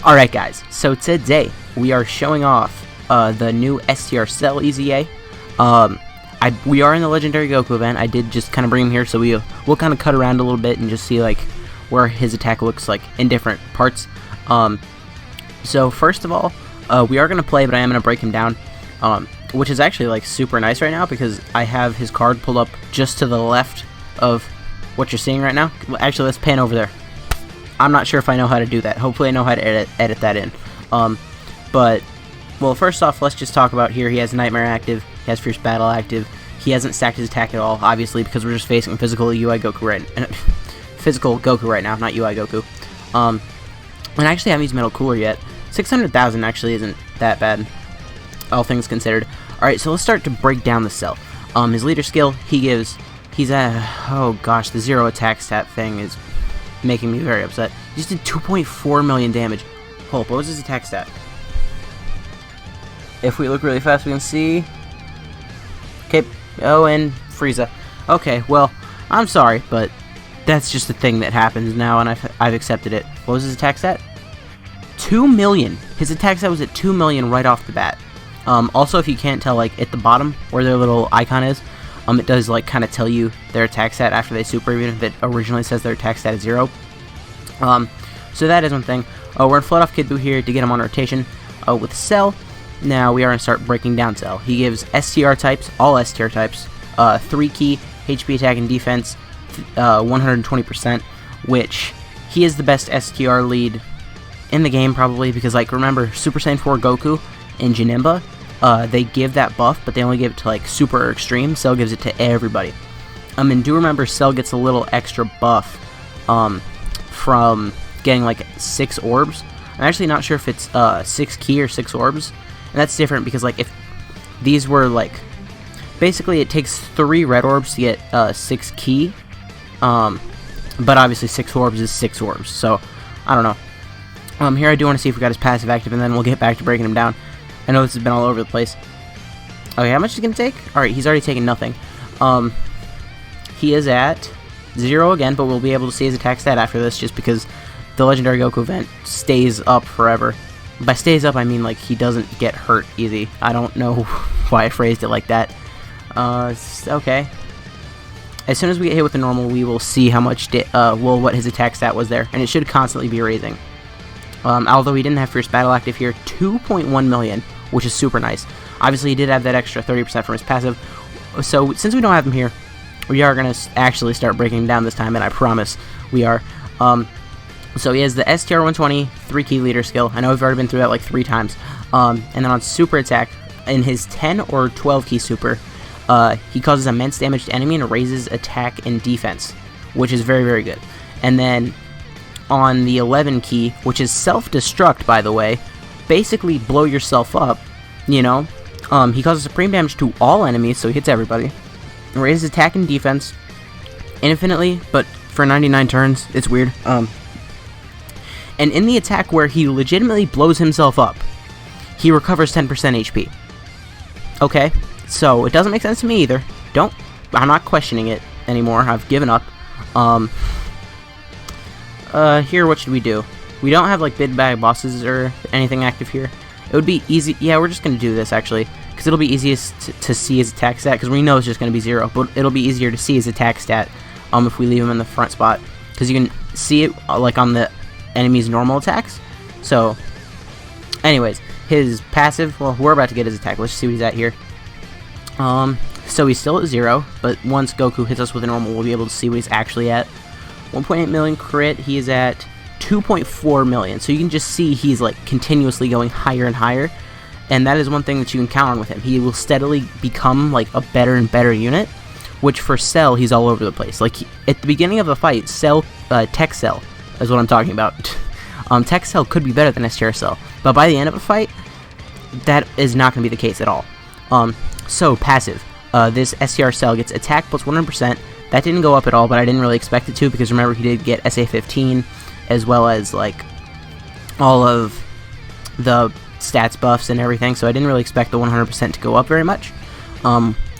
Alright guys, so today we are showing off the new STR Cell EZA. We are in the Legendary Goku event. I did just kind of bring him here, so we'll kind of cut around a little bit and just see like where his attack looks like in different parts. So first of all, we are going to play, but I am going to break him down, which is actually like super nice right now because I have his card pulled up just to the left of what you're seeing right now. Actually, let's pan over there. I'm not sure if I know how to do that. Hopefully I know how to edit that in. But, well, first off, let's just talk about here. He has Nightmare active. He has Fierce Battle active. He hasn't stacked his attack at all, obviously, because we're just facing physical UI Goku right now, not UI Goku. And I actually haven't used Metal Cooler yet. 600,000 actually isn't that bad, all things considered. Alright, so let's start to break down the cell. His leader skill, he's at, oh gosh, the 0 attack stat thing is making me very upset. He just did 2.4 million damage. Hold up, what was his attack stat? If we look really fast, we can see... Okay, oh, and Frieza. Okay, well, I'm sorry, but that's just a thing that happens now, and I've accepted it. What was his attack stat? 2 million. His attack stat was at 2 million right off the bat. Also, if you can't tell, like, at the bottom, where their little icon is, it does, like, kind of tell you their attack stat after they super, even if it originally says their attack stat is 0. So that is one thing. We're in Float Off Kid Buu here to get him on rotation. With Cell, now we are going to start breaking down Cell. He gives STR types, all STR types, 3 key, HP attack and defense, 120%, which he is the best STR lead in the game, probably, because, like, remember, Super Saiyan 4 Goku and Janemba, they give that buff, but they only give it to, like, Super or Extreme. Cell gives it to everybody. And do remember, Cell gets a little extra buff from getting, like, 6 orbs. I'm actually not sure if it's 6 key or 6 orbs. And that's different because, like, if these were, like, basically it takes 3 red orbs to get 6 key. But obviously 6 orbs is 6 orbs. So, I don't know. Here I do want to see if we got his passive active, and then we'll get back to breaking him down. I know this has been all over the place. Okay, how much is he going to take? Alright, he's already taken nothing. He is at 0 again, but we'll be able to see his attack stat after this just because the Legendary Goku event stays up forever. By stays up, I mean, like, he doesn't get hurt easy. I don't know why I phrased it like that. Okay. As soon as we get hit with the normal, we will see how much, what his attack stat was there, and it should constantly be raising. Although he didn't have Fierce Battle active here, 2.1 million, which is super nice. Obviously, he did have that extra 30% from his passive. So, since we don't have him here, we are going to actually start breaking him down this time, and I promise we are. So he has the STR 120, 3 key leader skill. I know we've already been through that like 3 times. And then on super attack, in his 10 or 12 key super, he causes immense damage to enemy and raises attack and defense, which is very, very good. And then on the 11 key, which is self-destruct, by the way, basically blow yourself up, you know. He causes supreme damage to all enemies, so he hits everybody. Raises attack and defense infinitely, but for 99 turns, it's weird. And in the attack where he legitimately blows himself up, he recovers 10% HP. Okay, so it doesn't make sense to me either. I'm not questioning it anymore. I've given up. Here, what should we do? We don't have, like, big bag bosses or anything active here. It would be easy. Yeah, we're just going to do this, actually, because it'll be easiest to see his attack stat, because we know it's just going to be 0, but it'll be easier to see his attack stat if we leave him in the front spot, because you can see it, like, on the enemy's normal attacks. So, anyways, his passive, well, we're about to get his attack. Let's see what he's at here. So he's still at 0, but once Goku hits us with a normal, we'll be able to see what he's actually at. 1.8 million crit, he is at 2.4 million, so you can just see he's, like, continuously going higher and higher, and that is one thing that you can count on with him. He will steadily become, like, a better and better unit, which for Cell, he's all over the place. Like, at the beginning of the fight, Tech Cell is what I'm talking about. Tech Cell could be better than STR Cell, but by the end of a fight, that is not going to be the case at all. So, passive. This STR Cell gets attack plus 100%. That didn't go up at all, but I didn't really expect it to, because remember, he did get SA15, as well as, like, all of the stats buffs and everything, so I didn't really expect the 100% to go up very much,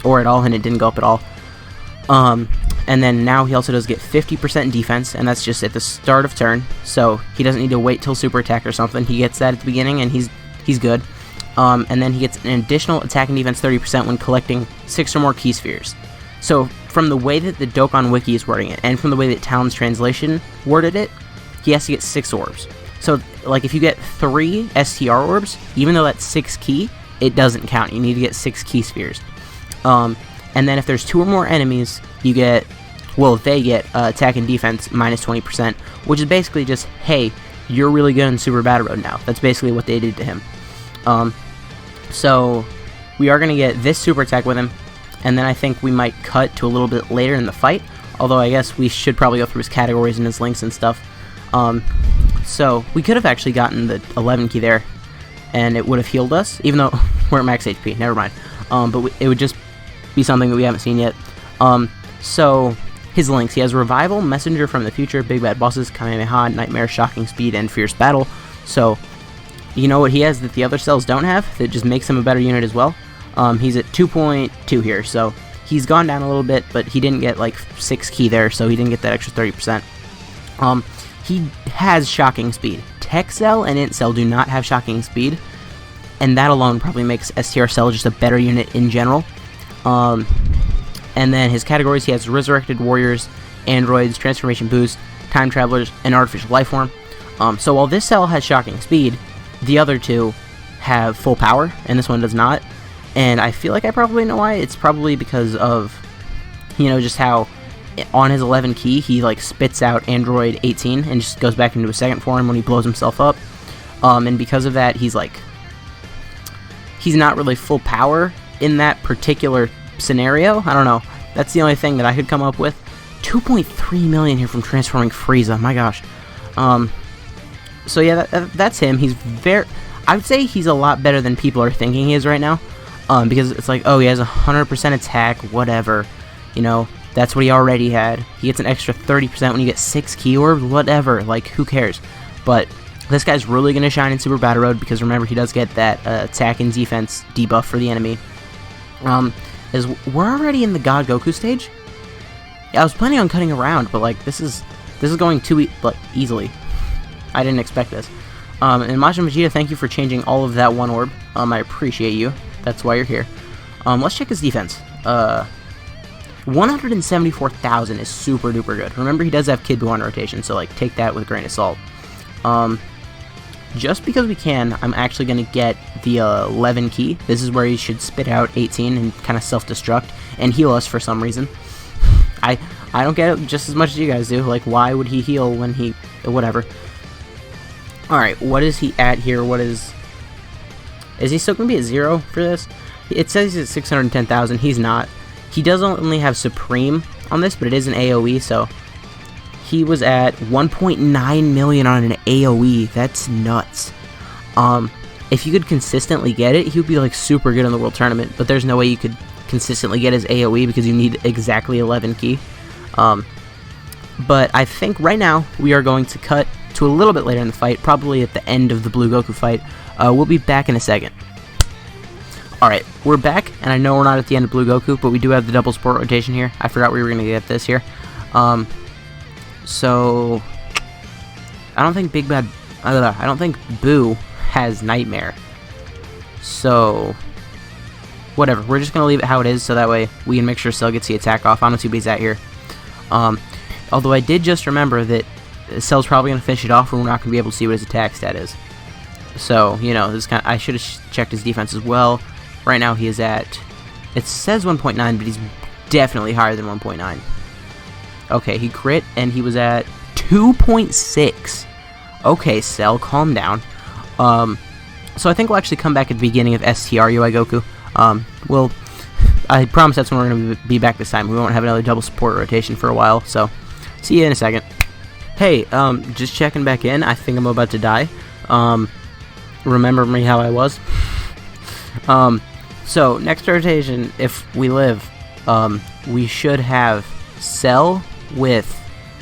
or at all, and it didn't go up at all. And then now he also does get 50% defense, and that's just at the start of turn, so he doesn't need to wait till super attack or something. He gets that at the beginning, and he's good. And then he gets an additional attack and defense 30% when collecting 6 or more key spheres. So from the way that the Dokkan Wiki is wording it, and from the way that Talon's translation worded it, he has to get 6 orbs. So, like, if you get 3 STR orbs, even though that's 6 key, it doesn't count. You need to get 6 key spheres. And then if there's 2 or more enemies, you get, well, they get attack and defense minus 20%, which is basically just, hey, you're really good in Super Battle Road now. That's basically what they did to him. So we are going to get this super attack with him, and then I think we might cut to a little bit later in the fight, although I guess we should probably go through his categories and his links and stuff. So we could have actually gotten the 11 key there, and it would have healed us, even though we're at max HP. Never mind. But it would just be something that we haven't seen yet. So his links: he has Revival, Messenger from the Future, Big Bad Bosses, Kamehameha, Nightmare, Shocking Speed, and Fierce Battle. So you know what he has that the other cells don't have that just makes him a better unit as well? He's at 2.2 here, so he's gone down a little bit, but he didn't get like 6 key there, so he didn't get that extra 30%. He has Shocking Speed. Tech Cell and Int Cell do not have Shocking Speed, and that alone probably makes STR Cell just a better unit in general. And then his categories: he has Resurrected Warriors, Androids, Transformation Boost, Time Travelers, and Artificial Lifeform. So while this cell has Shocking Speed, the other two have full power, and this one does not. And I feel like I probably know why. It's probably because of, you know, just how on his 11 key, he like spits out Android 18 and just goes back into his second form when he blows himself up. And because of that, he's not really full power in that particular scenario. I don't know. That's the only thing that I could come up with. 2.3 million here from transforming Frieza. My gosh. So yeah, that's him. He's I would say he's a lot better than people are thinking he is right now. Because it's like, oh, he has 100% attack, whatever. You know, that's what he already had. He gets an extra 30% when you get 6 key orbs, whatever. Like, who cares? But this guy's really going to shine in Super Battle Road, because remember, he does get that attack and defense debuff for the enemy. We're already in the God Goku stage? Yeah, I was planning on cutting around, but like, this is going too easily. I didn't expect this. And Majin Vegeta, thank you for changing all of that one orb. I appreciate you. That's why you're here. Let's check his defense. 174,000 is super duper good. Remember, he does have Kid Buu on rotation, so like, take that with a grain of salt. Just because we can, I'm actually going to get the 11 key. This is where he should spit out 18 and kind of self-destruct and heal us for some reason. I don't get it just as much as you guys do. Like, why would he heal when he... whatever. Alright, what is he at here? Is he still going to be at 0 for this? It says he's at 610,000. He's not. He does only have Supreme on this, but it is an AoE, so... He was at 1.9 million on an AoE. That's nuts. If you could consistently get it, he would be like super good in the World Tournament, but there's no way you could consistently get his AoE because you need exactly 11 key. But I think right now we are going to cut to a little bit later in the fight, probably at the end of the Blue Goku fight. We'll be back in a second. Alright, we're back, and I know we're not at the end of Blue Goku, but we do have the double support rotation here. I forgot we were going to get this here. So I don't think I don't think Buu has Nightmare. So whatever, we're just gonna leave it how it is, so that way we can make sure Cell gets the attack off. I don't see what he's at here. Although I did just remember that Cell's probably gonna finish it off, and we're not gonna be able to see what his attack stat is. So, you know, this I should have checked his defense as well. Right now he is at, it says 1.9, but he's definitely higher than 1.9. Okay, he crit, and he was at 2.6. Okay, Cell, calm down. So I think we'll actually come back at the beginning of STR UI Goku. Well, I promise that's when we're going to be back this time. We won't have another double support rotation for a while, so see you in a second. Hey, just checking back in. I think I'm about to die. Remember me how I was? So, next rotation, if we live, we should have Cell with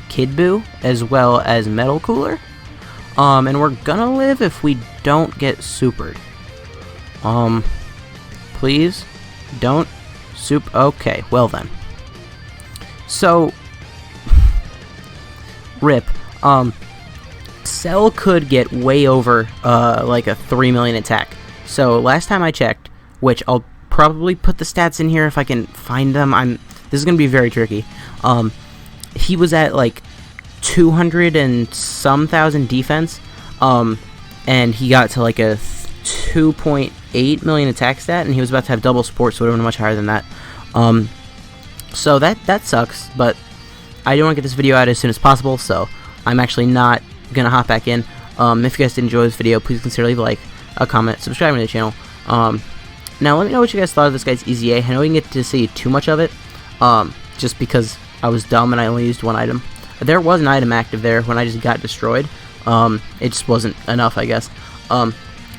Kid Buu as well as Metal Cooler. And we're gonna live if we don't get supered. Please don't okay, well then. So, rip. Cell could get way over, like a 3 million attack. So, last time I checked, which I'll probably put the stats in here if I can find them. This is gonna be very tricky. He was at like 200 and some thousand defense, and he got to like a 2.8 million attack stat, and he was about to have double support, so it would have been much higher than that. So that sucks, but I do want to get this video out as soon as possible, so I'm actually not gonna hop back in. If you guys did enjoy this video, please consider leaving a like, a comment, subscribing to the channel. Now let me know what you guys thought of this guy's EZA. I know we didn't get to see too much of it, just because I was dumb and I only used one item. There was an item active there when I just got destroyed. It just wasn't enough, I guess. But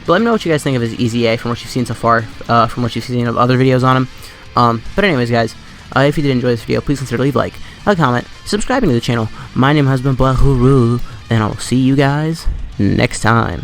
let me know what you guys think of his EZA from what you've seen so far, from what you've seen of other videos on him. But anyways, guys, if you did enjoy this video, please consider leaving a like, a comment, subscribing to the channel. My name has been Blahuru, and I'll see you guys next time.